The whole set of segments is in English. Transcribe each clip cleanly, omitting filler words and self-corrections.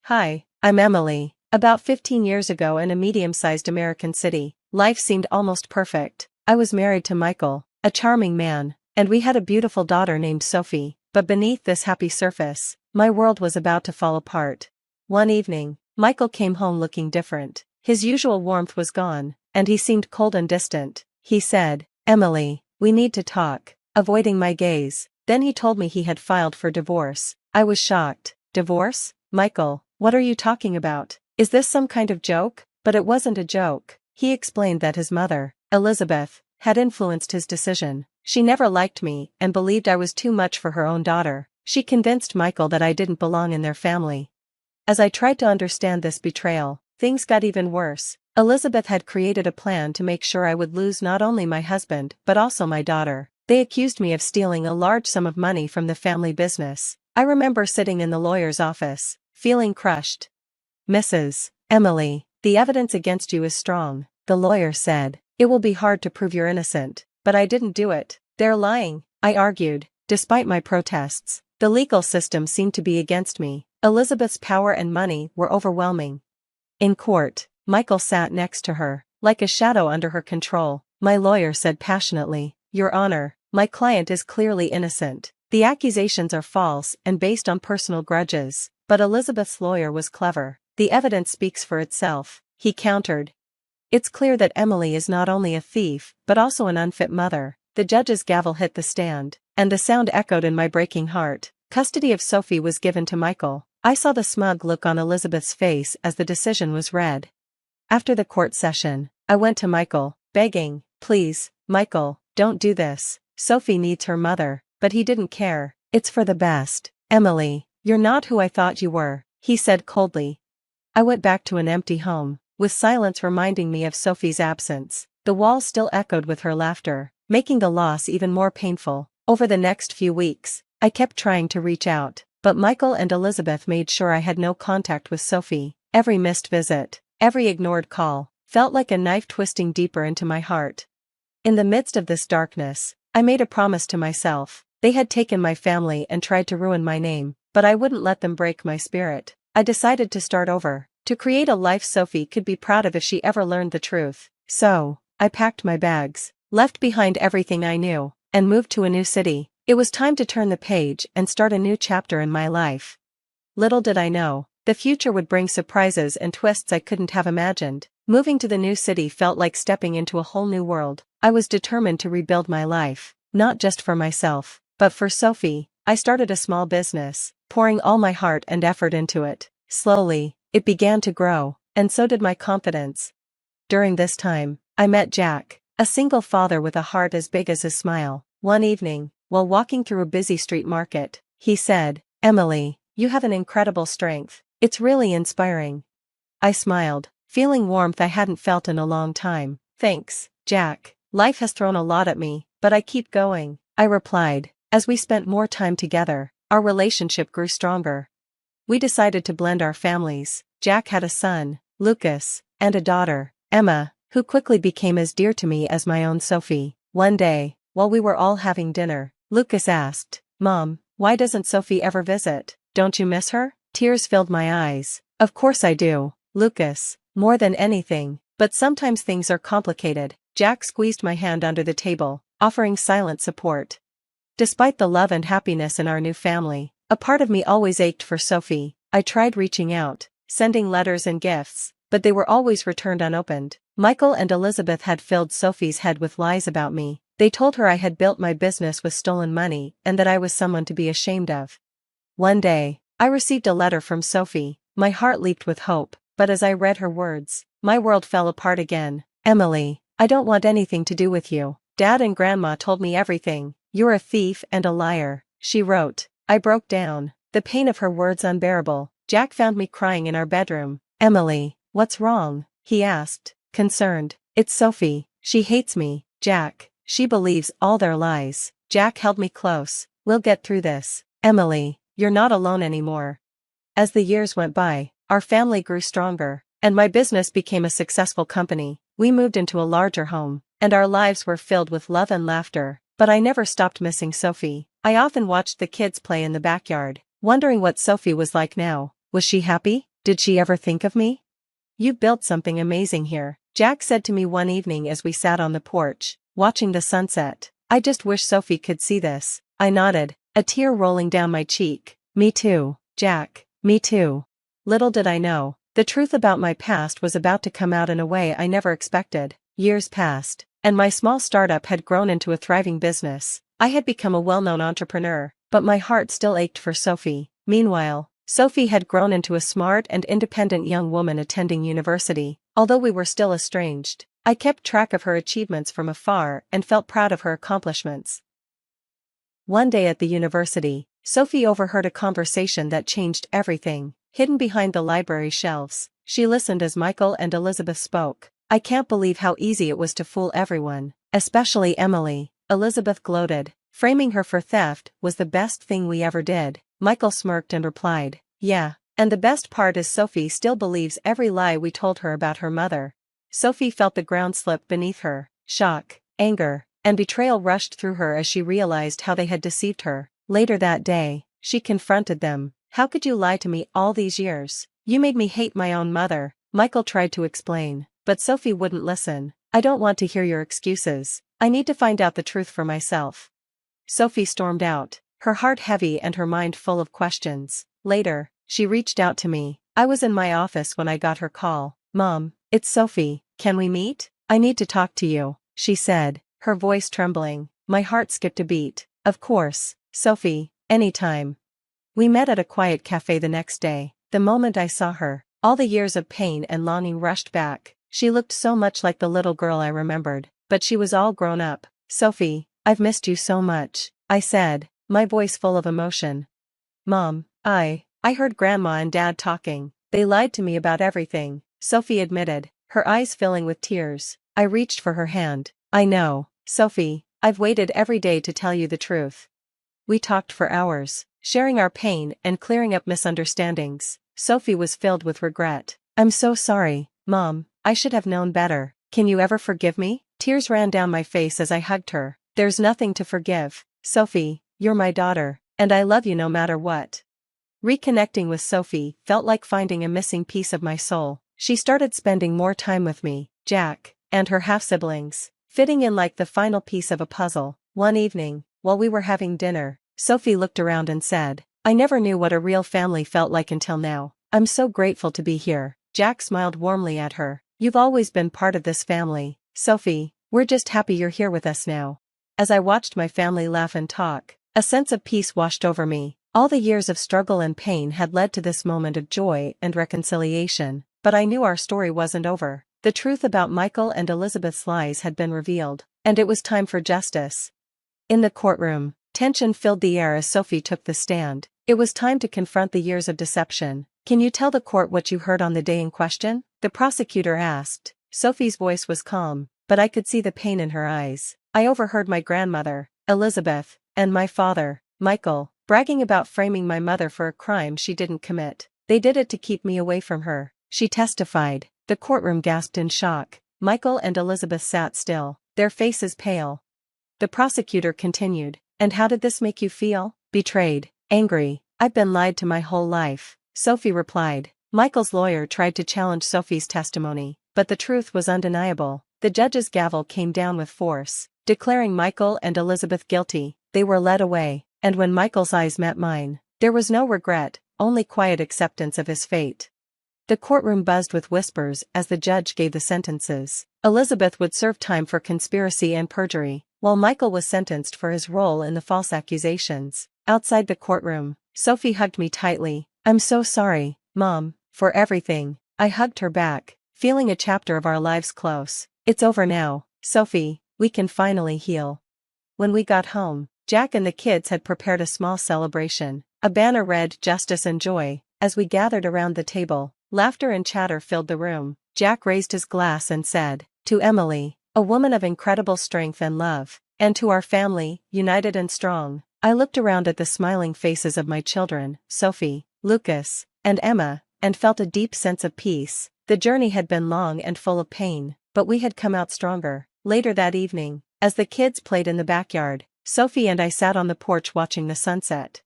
Hi, I'm Emily. About 15 years ago in a medium-sized American city, life seemed almost perfect. I was married to Michael, a charming man, and we had a beautiful daughter named Sophie. But beneath this happy surface, my world was about to fall apart. One evening, Michael came home looking different. His usual warmth was gone, and he seemed cold and distant. He said, "Emily, we need to talk," avoiding my gaze. Then he told me he had filed for divorce. I was shocked. Divorce? Michael, what are you talking about? Is this some kind of joke? But it wasn't a joke. He explained that his mother, Elizabeth, had influenced his decision. She never liked me and believed I was too much for her own daughter. She convinced Michael that I didn't belong in their family. As I tried to understand this betrayal, things got even worse. Elizabeth had created a plan to make sure I would lose not only my husband but also my daughter. They accused me of stealing a large sum of money from the family business. I remember sitting in the lawyer's office, feeling crushed. "Mrs. Emily, the evidence against you is strong," the lawyer said. "It will be hard to prove you're innocent." "But I didn't do it. They're lying," I argued. Despite my protests, the legal system seemed to be against me. Elizabeth's power and money were overwhelming. In court, Michael sat next to her, like a shadow under her control. My lawyer said passionately, "Your Honor, my client is clearly innocent. The accusations are false and based on personal grudges." But Elizabeth's lawyer was clever. "The evidence speaks for itself," he countered. "It's clear that Emily is not only a thief but also an unfit mother." The judge's gavel hit the stand, and the sound echoed in my breaking heart. Custody of Sophie was given to Michael. I saw the smug look on Elizabeth's face as the decision was read. After the court session, I went to Michael, begging, "Please, Michael, don't do this. Sophie needs her mother." But he didn't care. "It's for the best. Emily, you're not who I thought you were," he said coldly. I went back to an empty home, with silence reminding me of Sophie's absence. The walls still echoed with her laughter, making the loss even more painful. Over the next few weeks, I kept trying to reach out, but Michael and Elizabeth made sure I had no contact with Sophie. Every missed visit, every ignored call, felt like a knife twisting deeper into my heart. In the midst of this darkness, I made a promise to myself. They had taken my family and tried to ruin my name, but I wouldn't let them break my spirit. I decided to start over, to create a life Sophie could be proud of if she ever learned the truth. So, I packed my bags, left behind everything I knew, and moved to a new city. It was time to turn the page and start a new chapter in my life. Little did I know, the future would bring surprises and twists I couldn't have imagined. Moving to the new city felt like stepping into a whole new world. I was determined to rebuild my life, not just for myself, but for Sophie. I started a small business, pouring all my heart and effort into it. Slowly, it began to grow, and so did my confidence. During this time, I met Jack, a single father with a heart as big as his smile. One evening, while walking through a busy street market, he said, "Emily, you have an incredible strength. It's really inspiring." I smiled, feeling warmth I hadn't felt in a long time. "Thanks, Jack. Life has thrown a lot at me, but I keep going," I replied. As we spent more time together, our relationship grew stronger. We decided to blend our families. Jack had a son, Lucas, and a daughter, Emma, who quickly became as dear to me as my own Sophie. One day, while we were all having dinner, Lucas asked, "Mom, why doesn't Sophie ever visit? Don't you miss her?" Tears filled my eyes. "Of course I do, Lucas, more than anything, but sometimes things are complicated." Jack squeezed my hand under the table, offering silent support. Despite the love and happiness in our new family, a part of me always ached for Sophie. I tried reaching out, sending letters and gifts, but they were always returned unopened. Michael and Elizabeth had filled Sophie's head with lies about me. They told her I had built my business with stolen money and that I was someone to be ashamed of. One day, I received a letter from Sophie. My heart leaped with hope, but as I read her words, my world fell apart again. "Emily, I don't want anything to do with you. Dad and Grandma told me everything. You're a thief and a liar," she wrote. I broke down, the pain of her words unbearable. Jack found me crying in our bedroom. "Emily, what's wrong?" he asked, concerned. "It's Sophie. She hates me, Jack. She believes all their lies." Jack held me close. "We'll get through this. Emily, you're not alone anymore." As the years went by, our family grew stronger, and my business became a successful company. We moved into a larger home, and our lives were filled with love and laughter. But I never stopped missing Sophie. I often watched the kids play in the backyard, wondering what Sophie was like now. Was she happy? Did she ever think of me? You've built something amazing here, Jack said to me one evening as we sat on the porch, watching the sunset. I just wish Sophie could see this. I nodded, a tear rolling down my cheek. Me too, Jack, me too. Little did I know, the truth about my past was about to come out in a way I never expected. Years passed, and my small startup had grown into a thriving business. I had become a well-known entrepreneur, but my heart still ached for Sophie. Meanwhile, Sophie had grown into a smart and independent young woman attending university. Although we were still estranged, I kept track of her achievements from afar and felt proud of her accomplishments. One day at the university, Sophie overheard a conversation that changed everything. Hidden behind the library shelves, she listened as Michael and Elizabeth spoke. I can't believe how easy it was to fool everyone, especially Emily, Elizabeth gloated. Framing her for theft was the best thing we ever did. Michael smirked and replied, yeah, and the best part is Sophie still believes every lie we told her about her mother. Sophie felt the ground slip beneath her. Shock, anger, and betrayal rushed through her as she realized how they had deceived her. Later that day, she confronted them. How could you lie to me all these years? You made me hate my own mother. Michael tried to explain, but Sophie wouldn't listen. I don't want to hear your excuses. I need to find out the truth for myself. Sophie stormed out, her heart heavy and her mind full of questions. Later, she reached out to me. I was in my office when I got her call. Mom, it's Sophie, can we meet? I need to talk to you, she said, her voice trembling. My heart skipped a beat. Of course, Sophie, anytime. We met at a quiet cafe the next day. The moment I saw her, all the years of pain and longing rushed back. She looked so much like the little girl I remembered, but she was all grown up. Sophie, I've missed you so much, I said, my voice full of emotion. Mom, I heard Grandma and Dad talking. They lied to me about everything, Sophie admitted, her eyes filling with tears. I reached for her hand. I know, Sophie, I've waited every day to tell you the truth. We talked for hours, sharing our pain and clearing up misunderstandings. Sophie was filled with regret. I'm so sorry, Mom, I should have known better. Can you ever forgive me? Tears ran down my face as I hugged her. There's nothing to forgive, Sophie, you're my daughter, and I love you no matter what. Reconnecting with Sophie felt like finding a missing piece of my soul. She started spending more time with me, Jack, and her half-siblings, fitting in like the final piece of a puzzle. One evening, while we were having dinner, Sophie looked around and said, I never knew what a real family felt like until now. I'm so grateful to be here. Jack smiled warmly at her. You've always been part of this family, Sophie. We're just happy you're here with us now. As I watched my family laugh and talk, a sense of peace washed over me. All the years of struggle and pain had led to this moment of joy and reconciliation, but I knew our story wasn't over. The truth about Michael and Elizabeth's lies had been revealed, and it was time for justice. In the courtroom, tension filled the air as Sophie took the stand. It was time to confront the years of deception. Can you tell the court what you heard on the day in question? The prosecutor asked. Sophie's voice was calm, but I could see the pain in her eyes. I overheard my grandmother, Elizabeth, and my father, Michael, bragging about framing my mother for a crime she didn't commit. They did it to keep me away from her, she testified. The courtroom gasped in shock. Michael and Elizabeth sat still, their faces pale. The prosecutor continued, and how did this make you feel? Betrayed, angry. I've been lied to my whole life, Sophie replied. Michael's lawyer tried to challenge Sophie's testimony, but the truth was undeniable. The judge's gavel came down with force, declaring Michael and Elizabeth guilty. They were led away, and when Michael's eyes met mine, there was no regret, only quiet acceptance of his fate. The courtroom buzzed with whispers as the judge gave the sentences. Elizabeth would serve time for conspiracy and perjury, while Michael was sentenced for his role in the false accusations. Outside the courtroom, Sophie hugged me tightly. I'm so sorry, Mom, for everything. I hugged her back, feeling a chapter of our lives close. It's over now, Sophie, we can finally heal. When we got home, Jack and the kids had prepared a small celebration. A banner read Justice and Joy. As we gathered around the table, laughter and chatter filled the room. Jack raised his glass and said, to Emily, a woman of incredible strength and love, and to our family, united and strong. I looked around at the smiling faces of my children, Sophie, Lucas, and Emma, and felt a deep sense of peace. The journey had been long and full of pain, but we had come out stronger. Later that evening, as the kids played in the backyard, Sophie and I sat on the porch watching the sunset.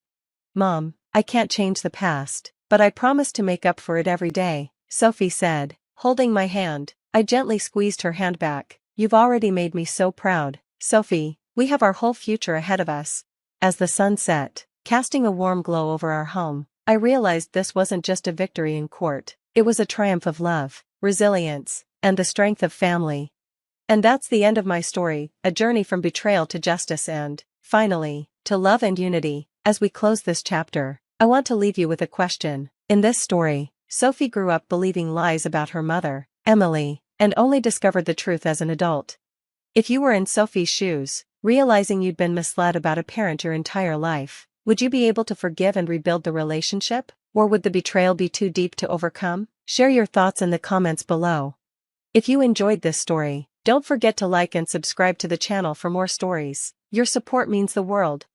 Mom, I can't change the past, But I promise to make up for it every day, Sophie said, holding my hand. I gently squeezed her hand back. You've already made me so proud, Sophie. We have our whole future ahead of us. As the sun set, casting a warm glow over our home, I realized this wasn't just a victory in court, it was a triumph of love, resilience, and the strength of family. And that's the end of my story, a journey from betrayal to justice and, finally, to love and unity. As we close this chapter, I want to leave you with a question. In this story, Sophie grew up believing lies about her mother, Emily, and only discovered the truth as an adult. If you were in Sophie's shoes, realizing you'd been misled about a parent your entire life, would you be able to forgive and rebuild the relationship? Or would the betrayal be too deep to overcome? Share your thoughts in the comments below. If you enjoyed this story, don't forget to like and subscribe to the channel for more stories. Your support means the world.